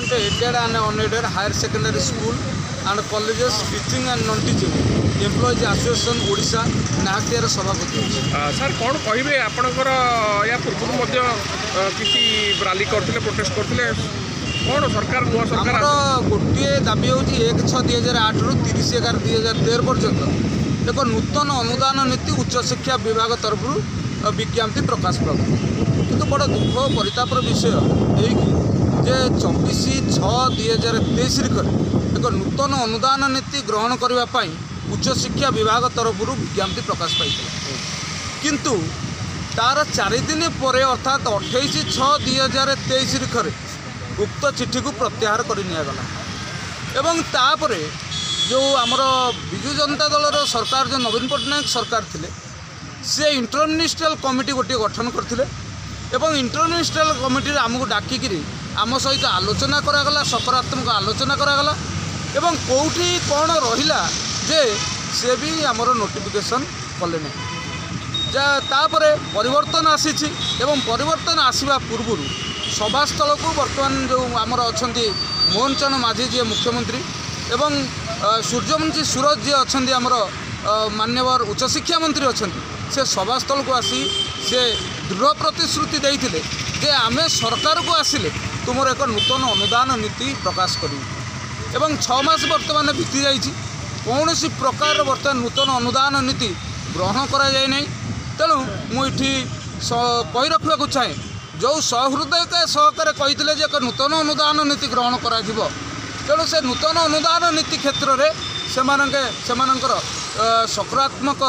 government aided and unaided higher secondary school and colleges teaching and non-teaching employees association Odisha नाहतियार सभापति sir कौन कहे आपणकर या पूर्व किसी रैली करते प्रोटेस्ट करते कौन सरकार नुआ सरकार गोटे दाबी हूँ 1/6/2008 रु 30/11/2013 पर्यंत एक नूतन अनुदान नीति उच्च शिक्षा विभाग तरफ विज्ञप्ति प्रकाश पाऊ किंतु बड़ दुख परितापर विषय यही जे 24/6/2023 एक नूतन अनुदान नीति ग्रहण करने उच्च शिक्षा विभाग तरफ विज्ञप्ति प्रकाश पाई किंतु तार 4 दिन पर अर्थात 28/6/2023 उक्त चिठी को प्रत्याहार कर एवं तापरे जो आमर विजु जनता दल सरकार जो नवीन पट्टनायक सरकार थिले से इंटरमिनिस्ट्रियल कमिटी गोटे गठन करथिले एवं इंटरमिनिस्ट्रियल कमिटी आमको डाकिकी आम सहित आलोचना करागला सकारात्मक आलोचना करागला एवं कौटी कौन रहिला जे से भी आमर नोटिफिकेशन कले तापरे परिवर्तन आसी एवं परिवर्तन आसवा पूर्व सभास्थल को बर्तमान जो आमर अच्छा मोहन चरण माझी जी मुख्यमंत्री एवं सूर्यवंशी सूरज जी अच्छा आमर मान्यवर उच्चशिक्षा मंत्री अच्छा से सभास्थल को आसी से दृढ़ प्रतिश्रुति देते जे आम सरकार को आसिले तुमर एक नूतन अनुदान नीति प्रकाश करूँ एवं 6 मास बर्तमान बीती जाइए कौन सी प्रकार बर्तमान नूतन अनुदान नीति ग्रहण करा जाए नहीं तेणु मुझे कही रखा चाहे जो सहृदय सहकार कही एक नूतन अनुदान नीति ग्रहण करा तेणु से नूतन अनुदान नीति क्षेत्र में सकारात्मक